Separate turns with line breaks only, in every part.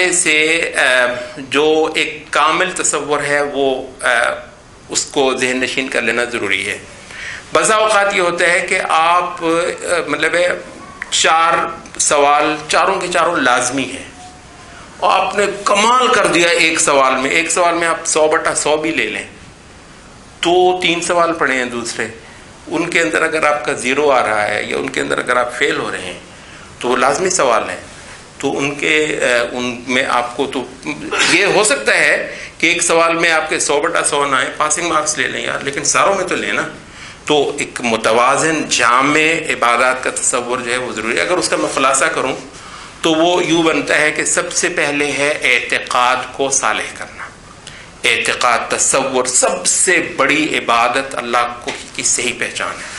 حوالے سے جو ایک کامل تصور ہے وہ اس کو ذہن نشین کر لینا ضروری ہے. بسا اوقات یہ ہوتا ہے کہ آپ مطلب 4 سوال چاروں کے چاروں لازمی ہیں اور آپ نے کمال کر دیا ایک سوال میں آپ 100/100 بھی لے لیں تو 3 سوال پڑے ہیں دوسرے، ان کے اندر اگر آپ کا 0 آ رہا ہے یا ان کے اندر اگر آپ فیل ہو رہے ہیں تو وہ لازمی سوال ہیں. تو ان میں آپ کو تو یہ ہو سکتا ہے کہ ایک سوال میں آپ کے 100/100 نہ آئے، پاسنگ مارکس لے لیں یار، لیکن ساروں میں تو لینا. تو ایک متوازن جامع عبادات کا تصور جو ہے وہ ضروری ہے. اگر اس کا میں خلاصہ کروں تو وہ یوں بنتا ہے کہ سب سے پہلے ہے اعتقاد کو صالح کرنا. اعتقاد، تصور، سب سے بڑی عبادت اللہ کو کی صحیح پہچان ہے.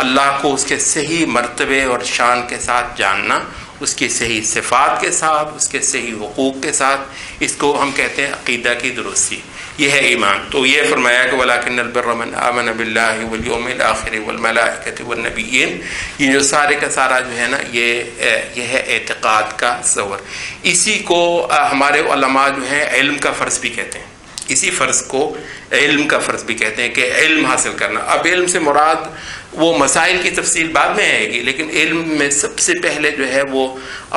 اللہ کو اس کے صحیح مرتبے اور شان کے ساتھ جاننا، اس کی صحیح صفات کے ساتھ، اس کے صحیح حقوق کے ساتھ. اس کو ہم کہتے ہیں عقیدہ کی درستی. یہ ہے ایمان. تو یہ فرمایا کہ وَلَٰكِنَّ الْبِرَّ مَنْ آمَنَ بِاللَّهِ وَالْيَوْمِ الْآخِرِ وَالْمَلَائِكَةِ وَالنَّبِيِّينَ. یہ جو سارے کا سارا جو ہے نا یہ ہے اعتقاد کا تصور. اسی کو ہمارے علماء جو ہیں علم کا فرض بھی کہتے ہیں. اسی فرض کو علم کا فرض بھی کہتے ہیں کہ علم حاصل کرنا. اب علم سے مراد وہ مسائل کی تفصیل بعد میں آئے گی، لیکن علم میں سب سے پہلے جو ہے وہ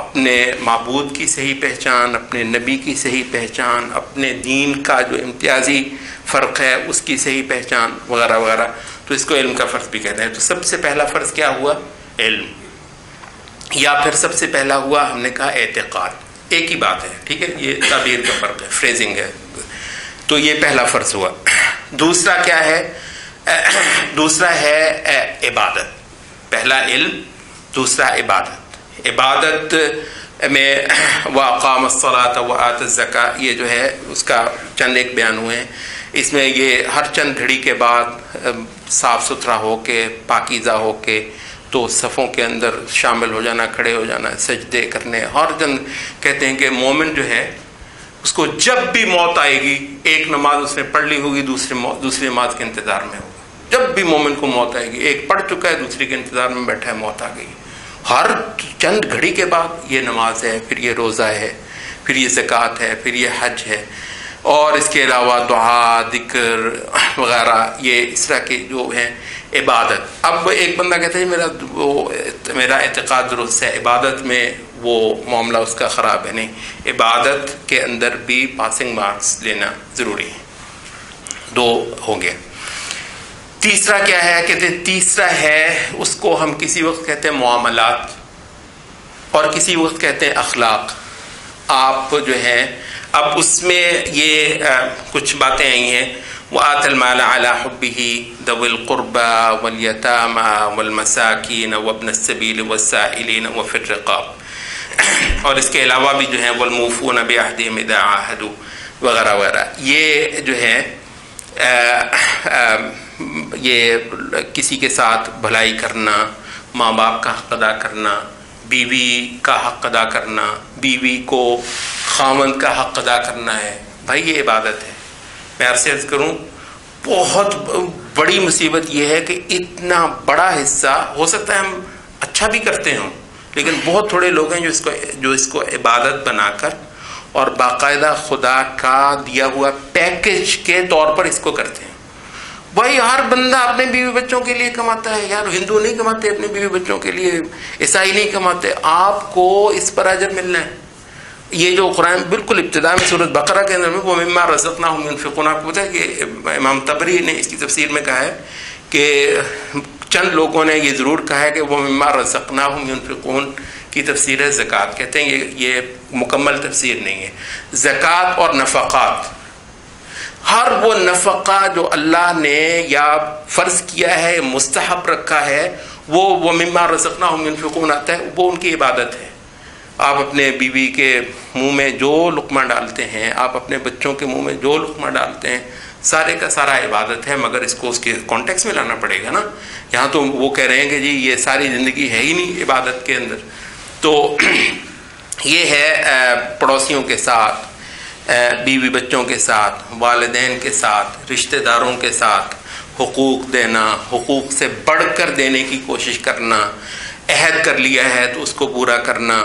اپنے معبود کی صحیح پہچان، اپنے نبی کی صحیح پہچان، اپنے دین کا جو امتیازی فرق ہے اس کی صحیح پہچان وغیرہ وغیرہ. تو اس کو علم کا فرض بھی کہتے ہیں. تو سب سے پہلا فرض کیا ہوا؟ علم. یا پھر سب سے پہلا ہوا ہم نے کہا اعتقاد. ایک ہی بات ہے، ٹھیک ہے، یہ تعبیر کا فرق ہے، فریزنگ ہے. تو یہ پہلا فرض ہوا. دوسرا کیا ہے؟ دوسرا ہے عبادت. پہلا علم، دوسرا عبادت. عبادت میں وَأَقَامَ الصَّلَاةَ وَآتَى الزَّكَاةَ، یہ جو ہے اس کا چند ایک بیان ہوئے ہیں. اس میں یہ ہر چند گھڑی کے بعد صاف ستھرا ہو کے، پاکیزہ ہو کے، تو صفوں کے اندر شامل ہو جانا، کھڑے ہو جانا، سجدے کرنے. ہر چند کہتے ہیں کہ مومن جو ہے اس کو جب بھی موت آئے گی، ایک نماز اس نے پڑھ لی ہوگی، دوسری نماز کے انتظار میں ہوگا. جب بھی مومن کو موت آئے گی، ایک پڑھ چکا ہے، دوسری کے انتظار میں بیٹھا ہے، موت آ گئی. ہر چند گھڑی کے بعد یہ نماز ہے، پھر یہ روزہ ہے، پھر یہ زکوٰۃ ہے، پھر یہ حج ہے، اور اس کے علاوہ دعا، ذکر وغیرہ، یہ اس طرح کے جو ہیں عبادت. اب ایک بندہ کہتا ہے میرا اعتقاد درست ہے، عبادت میں وہ معاملہ اس کا خراب ہے. نہیں، عبادت کے اندر بھی پاسنگ مارکس لینا ضروری ہے. 2 ہو گیا. تیسرا کیا ہے؟ کہتے ہیں تیسرا ہے، اس کو ہم کسی وقت کہتے ہیں معاملات اور کسی وقت کہتے ہیں اخلاق. آپ جو ہیں اب اس میں یہ کچھ باتیں آئی ہیں. وَآتَى الْمَالَ عَلَى حُبِّهِ ذَوِي الْقُرْبَى وَالْيَتَامَى وَالْمَسَاكِينَ وَابْنَ السَّبِيلِ وَالسَّائِلِينَ وَفِي الرِّقَابِ. اور اس کے علاوہ بھی جو ہیں وَالْمُوفُونَ بِعَهْدِهِمْ إِذَا عَاهَدُوا وغیرہ وغیرہ. یہ جو ہے یہ کسی کے ساتھ بھلائی کرنا، ماں باپ کا حق ادا کرنا، بیوی کا حق ادا کرنا، بیوی کو خاوند کا حق ادا کرنا ہے. بھائی یہ عبادت ہے. میں عرض کروں بہت بڑی مصیبت یہ ہے کہ اتنا بڑا حصہ، ہو سکتا ہے ہم اچھا بھی کرتے ہوں، لیکن بہت تھوڑے لوگ ہیں جو اس کو عبادت بنا کر اور باقاعدہ خدا کا دیا ہوا پیکج کے طور پر اس کو کرتے ہیں. بھائی ہر بندہ اپنے بیوی بچوں کے لیے کماتا ہے یار. ہندو نہیں کماتے اپنے بیوی بچوں کے لیے، عیسائی نہیں کماتے. آپ کو اس پر اجر ملنا ہے. یہ جو قرآن بالکل ابتدا میں سورۃ بقرہ کے اندر میں وَمِمَّا رَزَقْنَاهُمْ يُنْفِقُونَ، آپ کو پتہ ہے کہ امام طبری نے اس کی تفسیر میں کہا ہے کہ چند لوگوں نے یہ ضرور کہا ہے کہ وَمِمَّا رَزَقْنَاهُمْ يُنْفِقُونَ کی تفسیر ہے زکوٰۃ. کہتے ہیں یہ مکمل تفسیر نہیں ہے. زکوٰۃ اور نفقات، ہر وہ نفقہ جو اللہ نے یا فرض کیا ہے، مستحب رکھا ہے، وہ وَمِمَّا رَزَقْنَاهُمْ يُنْفِقُونَ آتا ہے، وہ ان کی عبادت ہے. آپ اپنے بیوی کے منہ میں جو لقمہ ڈالتے ہیں، آپ اپنے بچوں کے منہ میں جو لقمہ ڈالتے ہیں، سارے کا سارا عبادت ہے. مگر اس کو اس کے کانٹیکس میں لانا پڑے گا نا. یہاں تو وہ کہہ رہے ہیں کہ جی یہ ساری زندگی ہے ہی نہیں عبادت کے اندر. تو یہ ہے پڑوسیوں کے ساتھ، بیوی بچوں کے ساتھ، والدین کے ساتھ، رشتہ داروں کے ساتھ حقوق دینا، حقوق سے بڑھ کر دینے کی کوشش کرنا، عہد کر لیا ہے تو اس کو پورا کرنا.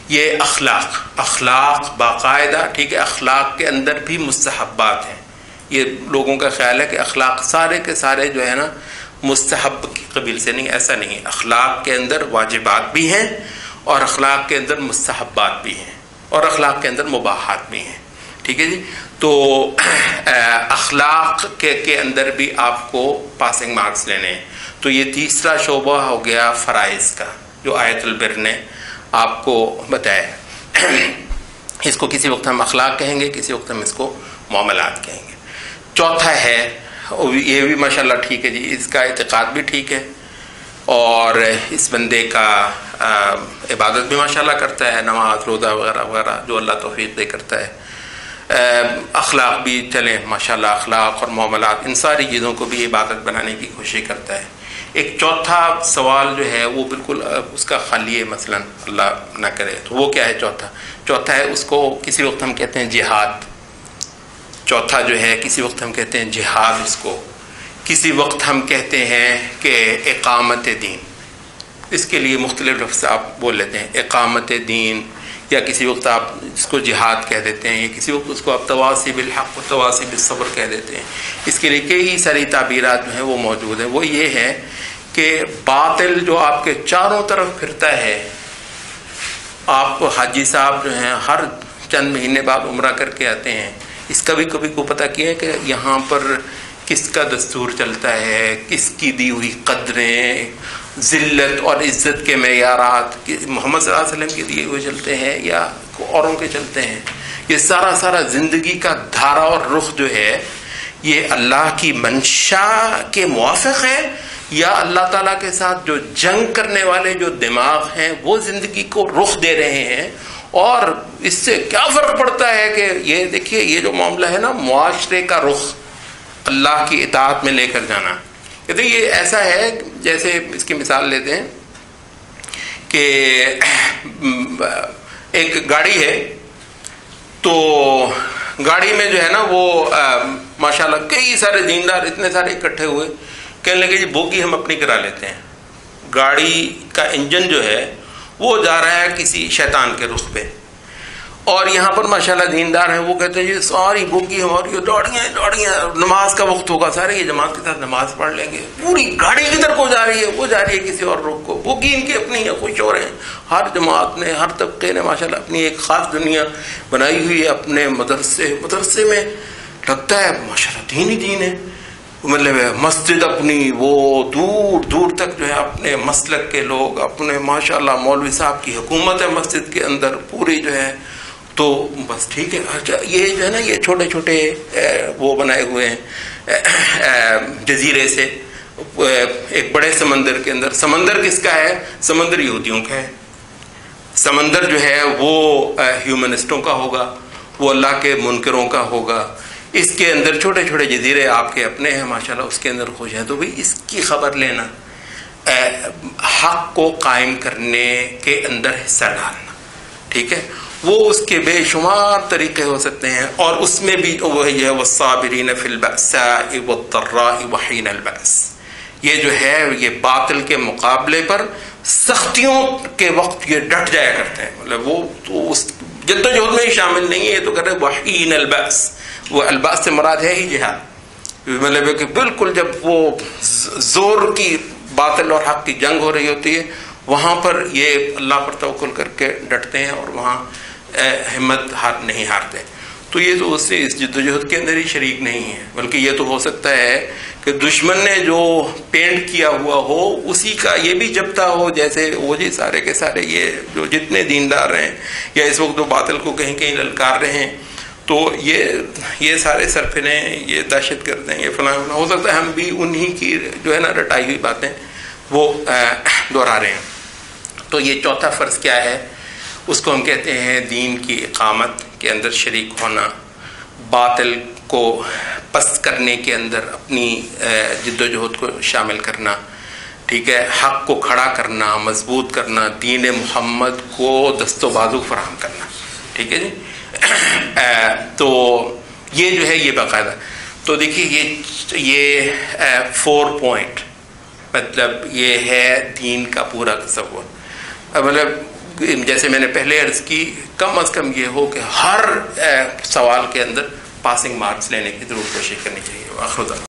یہ اخلاق باقاعدہ، ٹھیک ہے، اخلاق کے اندر بھی مستحبات ہیں. یہ لوگوں کا خیال ہے کہ اخلاق سارے کے سارے جو ہے نا مستحب کی قبیل سے، نہیں، ایسا نہیں ہے. اخلاق کے اندر واجبات بھی ہیں اور اخلاق کے اندر مستحبات بھی ہیں اور اخلاق کے اندر مباحات بھی ہیں. ٹھیک ہے جی. تو اخلاق کے اندر بھی آپ کو پاسنگ مارکس لینے ہیں. تو یہ تیسرا شعبہ ہو گیا فرائض کا، جو آیت البر نے آپ کو بتایا. اس کو کسی وقت ہم اخلاق کہیں گے، کسی وقت ہم اس کو معاملات کہیں گے. چوتھا ہے، یہ بھی ماشاءاللہ ٹھیک ہے جی، اس کا اعتقاد بھی ٹھیک ہے اور اس بندے کا عبادت بھی ماشاءاللہ کرتا ہے، نماز روزہ وغیرہ وغیرہ جو اللہ توفیق دے کرتا ہے. اخلاق بھی چلیں ماشاءاللہ، اخلاق اور معاملات ان ساری چیزوں کو بھی عبادت بنانے کی کوشش کرتا ہے. ایک چوتھا سوال جو ہے وہ بالکل اس کا خالی ہے، مثلا اللہ نہ کرے تو وہ کیا ہے؟ چوتھا ہے، اس کو کسی وقت ہم کہتے ہیں جہاد. چوتھا جو ہے کسی وقت ہم کہتے ہیں جہاد، اس کو کسی وقت ہم کہتے ہیں کہ اقامت دین. اس کے لیے مختلف لفظ آپ بول لیتے ہیں، اقامت دین، یا کسی وقت آپ اس کو جہاد کہہ دیتے ہیں، یا کسی وقت اس کو آپ تواصی بالحق و تواصی بالصبر کہہ دیتے ہیں. اس کے لیے کئی ساری تعبیرات جو ہیں وہ موجود ہیں. وہ یہ ہے کہ باطل جو آپ کے چاروں طرف پھرتا ہے، آپ حاجی صاحب جو ہیں ہر چند مہینے بعد عمرہ کر کے آتے ہیں، اس کا بھی کبھی کو پتہ کیا ہے کہ یہاں پر کس کا دستور چلتا ہے، کس کی دی ہوئی قدریں، ذلت اور عزت کے معیارات محمد صلی اللہ علیہ وسلم کے دیے ہوئے چلتے ہیں یا اوروں کے چلتے ہیں. یہ سارا زندگی کا دھارا اور رخ جو ہے یہ اللہ کی منشا کے موافق ہے، یا اللہ تعالیٰ کے ساتھ جو جنگ کرنے والے جو دماغ ہیں وہ زندگی کو رخ دے رہے ہیں. اور اس سے کیا فرق پڑتا ہے کہ یہ دیکھیے، یہ جو معاملہ ہے نا معاشرے کا رخ اللہ کی اطاعت میں لے کر جانا، یہ ایسا ہے جیسے اس کی مثال لیتے ہیں کہ ایک گاڑی ہے، تو گاڑی میں جو ہے نا وہ ماشاءاللہ کئی سارے دیندار اتنے سارے اکٹھے ہوئے، کہنے لگے جی بوگی ہم اپنی کرا لیتے ہیں. گاڑی کا انجن جو ہے وہ جا رہا ہے کسی شیطان کے رخ پہ، اور یہاں پر ماشاءاللہ دیندار ہیں، وہ کہتے ہیں یہ ساری بوگی ہماری دوڑیاں، نماز کا وقت ہوگا سارے یہ جماعت کے ساتھ نماز پڑھ لیں گے. پوری گاڑی کدھر کو جا رہی ہے؟ وہ جا رہی ہے کسی اور رخ کو. بوگی ان کی اپنی ہے، خوش ہو رہے ہیں. ہر جماعت نے، ہر طبقے نے ماشاءاللہ اپنی ایک خاص دنیا بنائی ہوئی ہے. اپنے مدرسے میں لگتا ہے ماشاءاللہ دین ہی دین ہے، مطلب مسجد اپنی، وہ دور تک جو ہے اپنے مسلک کے لوگ، اپنے ماشاءاللہ مولوی صاحب کی حکومت ہے مسجد کے اندر پوری جو ہے. تو بس ٹھیک ہے. یہ جو ہے نا یہ چھوٹے چھوٹے وہ بنائے ہوئے ہیں جزیرے سے ایک بڑے سمندر کے اندر. سمندر کس کا ہے؟ سمندر یہودیوں کا ہے. سمندر جو ہے وہ ہیومنسٹوں کا ہوگا، وہ اللہ کے منکروں کا ہوگا. اس کے اندر چھوٹے چھوٹے جزیرے آپ کے اپنے ہیں ماشاءاللہ، اس کے اندر خوش ہیں. تو بھی اس کی خبر لینا، حق کو قائم کرنے کے اندر حصہ ڈالنا، ٹھیک ہے. وہ اس کے بے شمار طریقے ہو سکتے ہیں، اور اس میں بھی وہ ہے والصابرین فی البأساء والضراء وحین البأس. یہ جو ہے یہ باطل کے مقابلے پر سختیوں کے وقت یہ ڈٹ جایا کرتے ہیں. مطلب وہ تو اس جدوجہد میں ہی شامل نہیں ہے، یہ تو کہتے ہیں وحین البأس. وہ الباس سے مراد ہے ہی جہاد. مطلب کہ بالکل جب وہ زور کی باطل اور حق کی جنگ ہو رہی ہوتی ہے، وہاں پر یہ اللہ پر توکل کر کے ڈٹتے ہیں اور وہاں ہمت نہیں ہارتے. تو یہ تو اس سے اس جدوجہد کے اندر ہی شریک نہیں ہے، بلکہ یہ تو ہو سکتا ہے کہ دشمن نے جو پینٹ کیا ہوا ہو اسی کا یہ بھی جبتا ہو، جیسے وہ جی سارے کے سارے یہ جو جتنے دیندار ہیں یا اس وقت جو باطل کو کہیں للکار رہے ہیں، تو یہ سارے سرفنے، یہ دہشت گرد ہیں، یہ فلاں. ہو سکتا ہے ہم بھی انہی کی جو ہے نا رٹائی ہوئی باتیں وہ دہرا رہے ہیں. تو یہ چوتھا فرض کیا ہے؟ اس کو ہم کہتے ہیں دین کی اقامت کے اندر شریک ہونا، باطل کو پست کرنے کے اندر اپنی جد و جہد کو شامل کرنا، ٹھیک ہے، حق کو کھڑا کرنا، مضبوط کرنا، دین محمد کو دست و بازو فراہم کرنا، ٹھیک ہے جی. تو یہ جو ہے یہ باقاعدہ. تو دیکھیے یہ 4 پوائنٹ مطلب یہ ہے دین کا پورا تصور. مطلب جیسے میں نے پہلے عرض کی کم از کم یہ ہو کہ ہر سوال کے اندر پاسنگ مارکس لینے کی ضرور کوشش کرنی چاہیے.